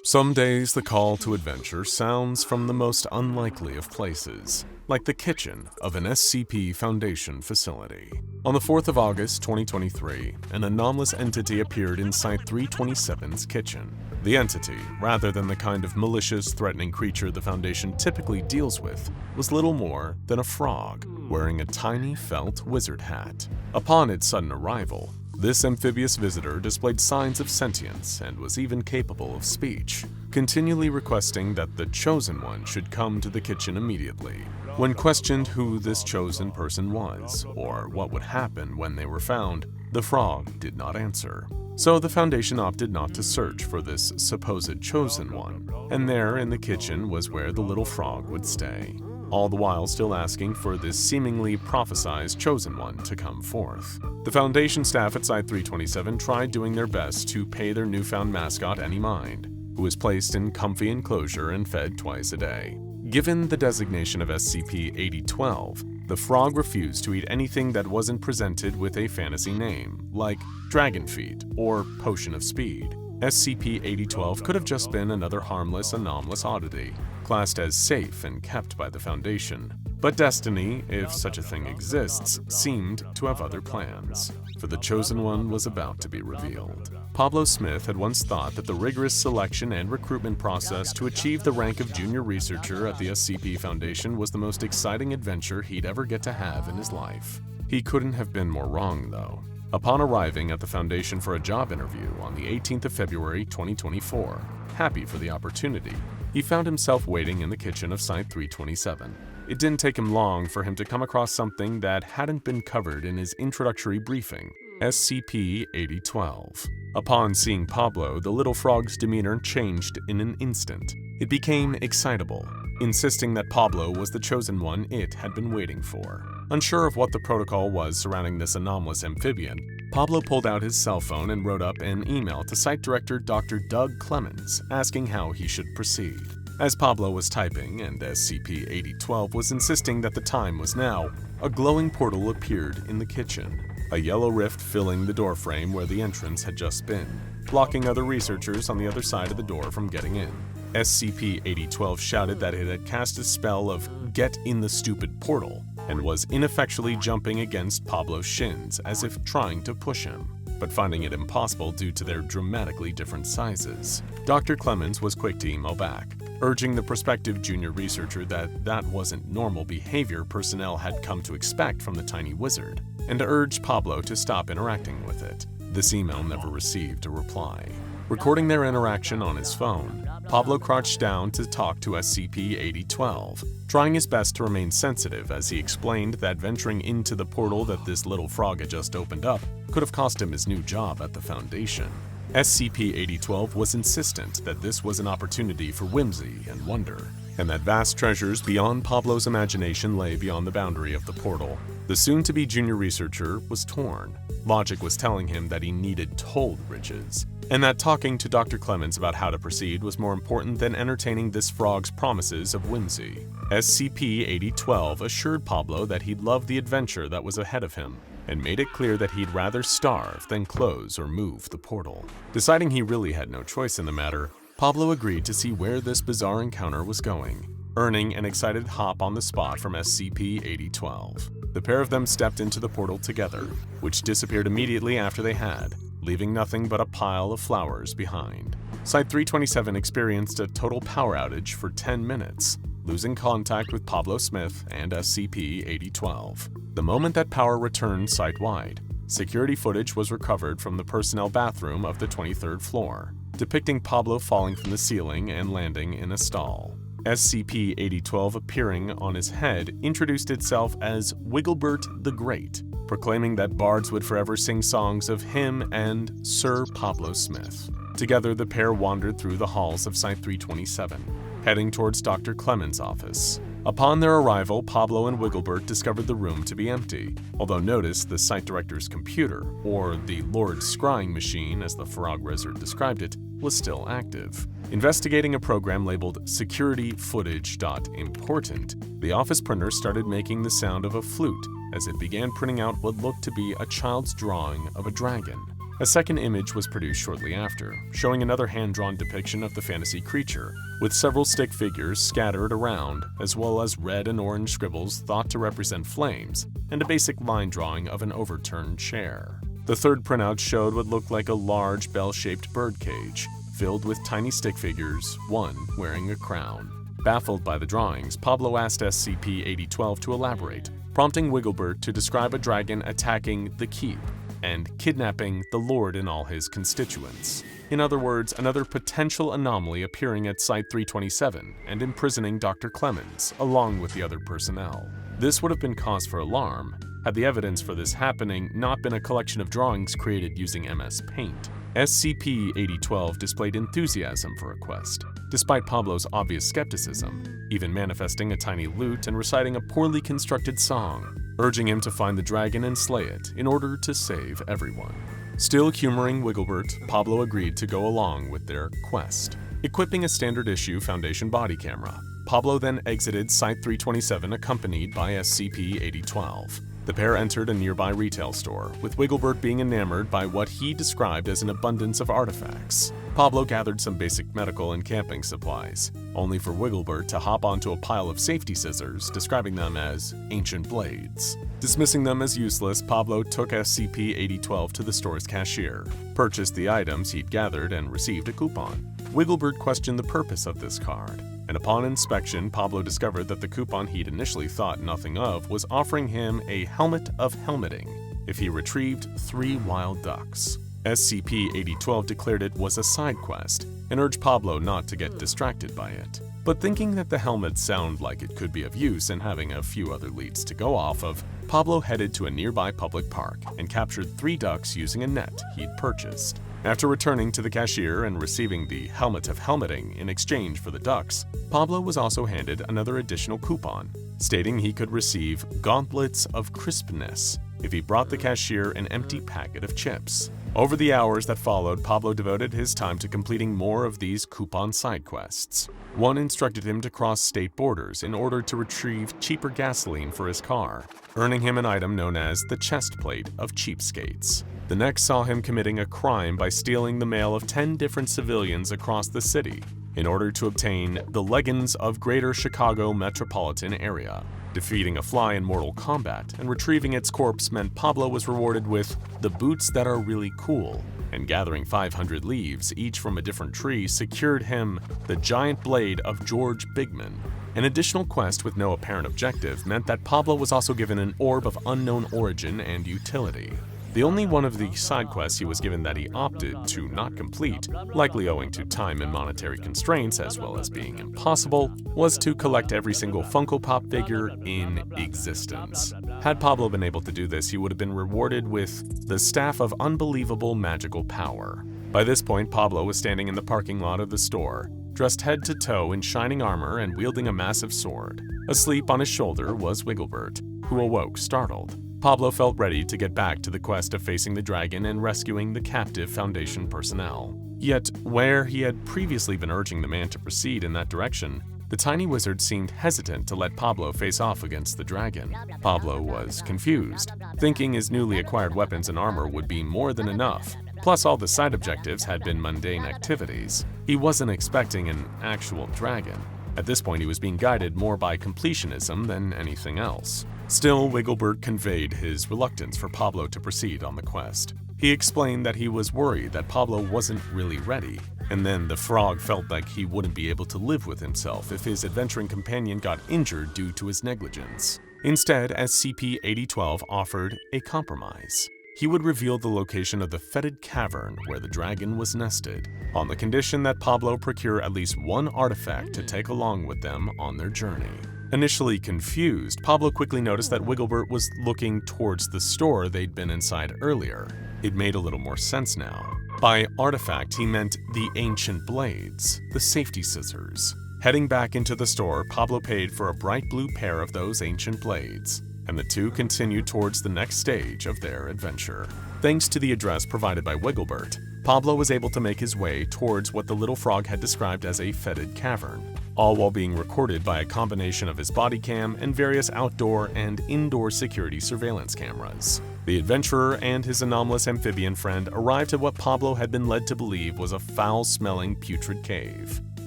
Some days the call to adventure sounds from the most unlikely of places, like the kitchen of an SCP Foundation facility. On the 4th of August 2023, an anomalous entity appeared in Site-327's kitchen. The entity, rather than the kind of malicious, threatening creature the Foundation typically deals with, was little more than a frog, wearing a tiny felt wizard hat. Upon its sudden arrival, this amphibious visitor displayed signs of sentience and was even capable of speech, continually requesting that the Chosen One should come to the kitchen immediately. When questioned who this chosen person was, or what would happen when they were found, the frog did not answer. So the Foundation opted not to search for this supposed Chosen One, and there in the kitchen was where the little frog would stay, all the while still asking for this seemingly prophesized Chosen One to come forth. The Foundation staff at Site-327 tried doing their best to pay their newfound mascot any mind, who was placed in comfy enclosure and fed twice a day. Given the designation of SCP-8012, the frog refused to eat anything that wasn't presented with a fantasy name, like Dragon Feet or Potion of Speed. SCP-8012 could have just been another harmless, anomalous oddity, classed as safe and kept by the Foundation. But Destiny, if such a thing exists, seemed to have other plans, for the Chosen One was about to be revealed. Pablo Smith had once thought that the rigorous selection and recruitment process to achieve the rank of junior researcher at the SCP Foundation was the most exciting adventure he'd ever get to have in his life. He couldn't have been more wrong, though. Upon arriving at the Foundation for a job interview on the 18th of February 2024, happy for the opportunity, he found himself waiting in the kitchen of Site-327. It didn't take him long for him to come across something that hadn't been covered in his introductory briefing: SCP-8012. Upon seeing Pablo, the little frog's demeanor changed in an instant. It became excitable, insisting that Pablo was the chosen one it had been waiting for. Unsure of what the protocol was surrounding this anomalous amphibian, Pablo pulled out his cell phone and wrote up an email to Site Director Dr. Doug Clemens asking how he should proceed. As Pablo was typing and SCP-8012 was insisting that the time was now, a glowing portal appeared in the kitchen, a yellow rift filling the doorframe where the entrance had just been, blocking other researchers on the other side of the door from getting in. SCP-8012 shouted that it had cast a spell of "Get in the stupid portal" and was ineffectually jumping against Pablo's shins as if trying to push him, but finding it impossible due to their dramatically different sizes. Dr. Clemens was quick to email back, urging the prospective junior researcher that wasn't normal behavior personnel had come to expect from the tiny wizard, and urged Pablo to stop interacting with it. This email never received a reply. Recording their interaction on his phone, Pablo crouched down to talk to SCP-8012, trying his best to remain sensitive as he explained that venturing into the portal that this little frog had just opened up could have cost him his new job at the Foundation. SCP-8012 was insistent that this was an opportunity for whimsy and wonder, and that vast treasures beyond Pablo's imagination lay beyond the boundary of the portal. The soon-to-be junior researcher was torn. Logic was telling him that he needed told riches, and that talking to Dr. Clemens about how to proceed was more important than entertaining this frog's promises of whimsy. SCP-8012 assured Pablo that he'd love the adventure that was ahead of him, and made it clear that he'd rather starve than close or move the portal. Deciding he really had no choice in the matter, Pablo agreed to see where this bizarre encounter was going, earning an excited hop on the spot from SCP-8012. The pair of them stepped into the portal together, which disappeared immediately after they had, leaving nothing but a pile of flowers behind. Site-327 experienced a total power outage for 10 minutes, losing contact with Pablo Smith and SCP-8012. The moment that power returned site-wide, security footage was recovered from the personnel bathroom of the 23rd floor, depicting Pablo falling from the ceiling and landing in a stall. SCP-8012 appearing on his head introduced itself as Wigglebert The Great, proclaiming that bards would forever sing songs of him and Sir Pablo Smith. Together, the pair wandered through the halls of Site-327, heading towards Dr. Clemens' office. Upon their arrival, Pablo and Wigglebert discovered the room to be empty, although noticed the site director's computer, or the Lord Scrying machine as the frog wizard described it, was still active. Investigating a program labeled Security Footage.Important, the office printer started making the sound of a flute as it began printing out what looked to be a child's drawing of a dragon. A second image was produced shortly after, showing another hand-drawn depiction of the fantasy creature, with several stick figures scattered around, as well as red and orange scribbles thought to represent flames, and a basic line drawing of an overturned chair. The third printout showed what looked like a large bell-shaped birdcage, filled with tiny stick figures, one wearing a crown. Baffled by the drawings, Pablo asked SCP-8012 to elaborate, prompting Wigglebert to describe a dragon attacking the keep and kidnapping the Lord and all his constituents. In other words, another potential anomaly appearing at Site-327 and imprisoning Dr. Clemens, along with the other personnel. This would have been cause for alarm had the evidence for this happening not been a collection of drawings created using MS Paint. SCP-8012 displayed enthusiasm for a quest, despite Pablo's obvious skepticism, even manifesting a tiny lute and reciting a poorly constructed song, urging him to find the dragon and slay it in order to save everyone. Still humoring Wigglebert, Pablo agreed to go along with their quest. Equipping a standard-issue Foundation body camera, Pablo then exited Site-327 accompanied by SCP-8012. The pair entered a nearby retail store, with Wigglebert being enamored by what he described as an abundance of artifacts. Pablo gathered some basic medical and camping supplies, only for Wigglebert to hop onto a pile of safety scissors, describing them as ancient blades. Dismissing them as useless, Pablo took SCP-8012 to the store's cashier, purchased the items he'd gathered, and received a coupon. Wigglebert questioned the purpose of this card, and upon inspection, Pablo discovered that the coupon he'd initially thought nothing of was offering him a helmet of helmeting if he retrieved 3 wild ducks. SCP-8012 declared it was a side quest and urged Pablo not to get distracted by it. But thinking that the helmet sounded like it could be of use and having a few other leads to go off of, Pablo headed to a nearby public park and captured 3 ducks using a net he'd purchased. After returning to the cashier and receiving the helmet of helmeting in exchange for the ducks, Pablo was also handed another additional coupon, stating he could receive gauntlets of crispness if he brought the cashier an empty packet of chips. Over the hours that followed, Pablo devoted his time to completing more of these coupon side quests. One instructed him to cross state borders in order to retrieve cheaper gasoline for his car, earning him an item known as the chest plate of cheapskates. The next saw him committing a crime by stealing the mail of 10 different civilians across the city in order to obtain the leggings of Greater Chicago metropolitan area. Defeating a fly in Mortal Kombat and retrieving its corpse meant Pablo was rewarded with the boots that are really cool, and gathering 500 leaves, each from a different tree, secured him the giant blade of George Bigman. An additional quest with no apparent objective meant that Pablo was also given an orb of unknown origin and utility. The only one of the side quests he was given that he opted to not complete, likely owing to time and monetary constraints as well as being impossible, was to collect every single Funko Pop figure in existence. Had Pablo been able to do this, he would have been rewarded with the Staff of Unbelievable Magical Power. By this point, Pablo was standing in the parking lot of the store, dressed head to toe in shining armor and wielding a massive sword. Asleep on his shoulder was Wigglebert, who awoke startled. Pablo felt ready to get back to the quest of facing the dragon and rescuing the captive Foundation personnel. Yet, where he had previously been urging the man to proceed in that direction, the tiny wizard seemed hesitant to let Pablo face off against the dragon. Pablo was confused, thinking his newly acquired weapons and armor would be more than enough. Plus, all the side objectives had been mundane activities. He wasn't expecting an actual dragon. At this point, he was being guided more by completionism than anything else. Still, Wigglebert conveyed his reluctance for Pablo to proceed on the quest. He explained that he was worried that Pablo wasn't really ready, and then the frog felt like he wouldn't be able to live with himself if his adventuring companion got injured due to his negligence. Instead, SCP-8012 offered a compromise. He would reveal the location of the fetid cavern where the dragon was nested, on the condition that Pablo procure at least one artifact to take along with them on their journey. Initially confused, Pablo quickly noticed that Wigglebert was looking towards the store they'd been inside earlier. It made a little more sense now. By artifact, he meant the ancient blades, the safety scissors. Heading back into the store, Pablo paid for a bright blue pair of those ancient blades, and the two continued towards the next stage of their adventure. Thanks to the address provided by Wigglebert, Pablo was able to make his way towards what the little frog had described as a fetid cavern. all while being recorded by a combination of his body cam and various outdoor and indoor security surveillance cameras. The adventurer and his anomalous amphibian friend arrived at what Pablo had been led to believe was a foul-smelling, putrid cave.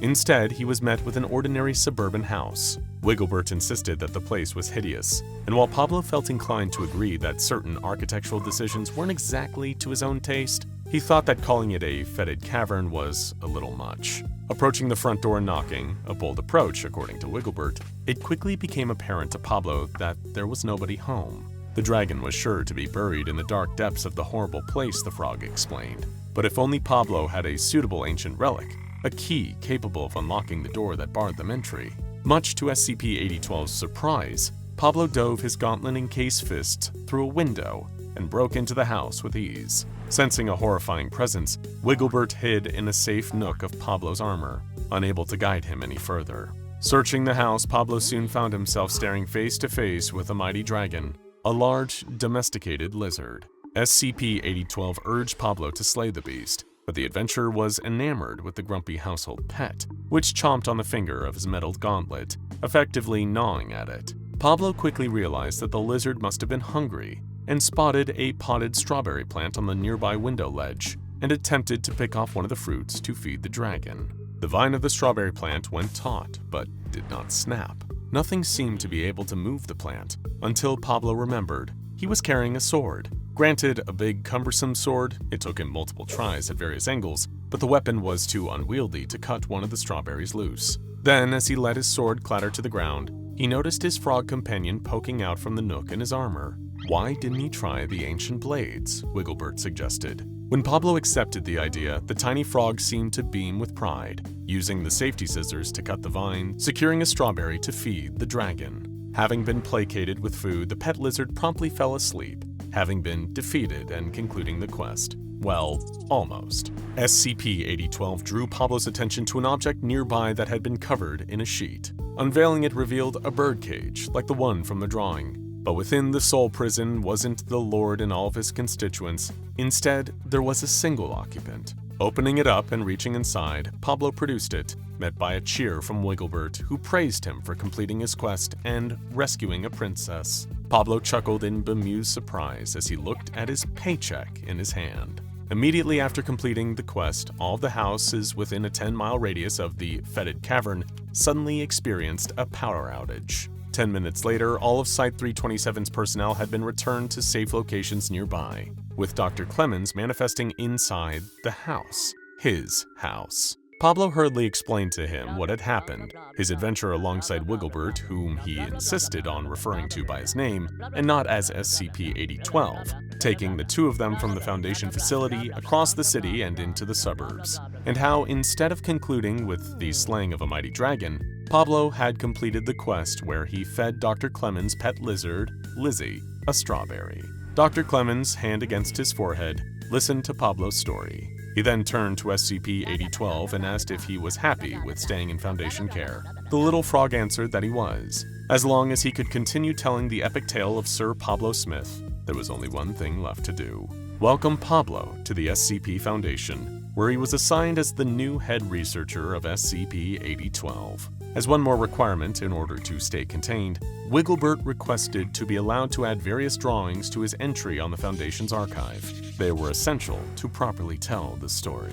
Instead, he was met with an ordinary suburban house. Wigglebert insisted that the place was hideous, and while Pablo felt inclined to agree that certain architectural decisions weren't exactly to his own taste, he thought that calling it a fetid cavern was a little much. Approaching the front door and knocking, a bold approach according to Wigglebert, it quickly became apparent to Pablo that there was nobody home. The dragon was sure to be buried in the dark depths of the horrible place, the frog explained. But if only Pablo had a suitable ancient relic, a key capable of unlocking the door that barred them entry. Much to SCP-8012's surprise, Pablo dove his gauntlet-encased fists through a window and broke into the house with ease. Sensing a horrifying presence, Wigglebert hid in a safe nook of Pablo's armor, unable to guide him any further. Searching the house, Pablo soon found himself staring face to face with a mighty dragon, a large, domesticated lizard. SCP-8012 urged Pablo to slay the beast, but the adventurer was enamored with the grumpy household pet, which chomped on the finger of his metal gauntlet, effectively gnawing at it. Pablo quickly realized that the lizard must have been hungry, and spotted a potted strawberry plant on the nearby window ledge, and attempted to pick off one of the fruits to feed the dragon. The vine of the strawberry plant went taut, but did not snap. Nothing seemed to be able to move the plant, until Pablo remembered he was carrying a sword. Granted, a big, cumbersome sword, it took him multiple tries at various angles, but the weapon was too unwieldy to cut one of the strawberries loose. Then, as he let his sword clatter to the ground, he noticed his frog companion poking out from the nook in his armor. Why didn't he try the ancient blades? Wigglebert suggested. When Pablo accepted the idea, the tiny frog seemed to beam with pride, using the safety scissors to cut the vine, securing a strawberry to feed the dragon. Having been placated with food, the pet lizard promptly fell asleep, having been defeated and concluding the quest. Well, almost. SCP-8012 drew Pablo's attention to an object nearby that had been covered in a sheet. Unveiling it revealed a birdcage, like the one from the drawing. But within the soul prison wasn't the lord and all of his constituents. Instead, there was a single occupant. Opening it up and reaching inside, Pablo produced it, met by a cheer from Wigglebert, who praised him for completing his quest and rescuing a princess. Pablo chuckled in bemused surprise as he looked at his paycheck in his hand. Immediately after completing the quest, all of the houses within a 10-mile radius of the fetid cavern suddenly experienced a power outage. 10 minutes later, all of Site-327's personnel had been returned to safe locations nearby, with Dr. Clemens manifesting inside the house, his house. Pablo hurriedly explained to him what had happened, his adventure alongside Wigglebert, whom he insisted on referring to by his name, and not as SCP-8012, taking the two of them from the Foundation facility across the city and into the suburbs, and how, instead of concluding with the slaying of a mighty dragon, Pablo had completed the quest where he fed Dr. Clemens' pet lizard, Lizzie, a strawberry. Dr. Clemens, hand against his forehead, listened to Pablo's story. He then turned to SCP-8012 and asked if he was happy with staying in Foundation care. The little frog answered that he was. As long as he could continue telling the epic tale of Sir Pablo Smith, there was only one thing left to do. Welcome Pablo to the SCP Foundation, where he was assigned as the new head researcher of SCP-8012. As one more requirement in order to stay contained, Wigglebert requested to be allowed to add various drawings to his entry on the Foundation's archive. They were essential to properly tell the story.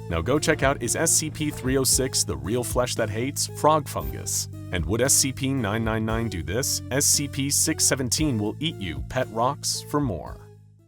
Now go check out Is SCP-306 the Real Flesh That Hates? Frog Fungus? And would SCP-999 do this? SCP-617 Will Eat You, Pet Rocks? For more.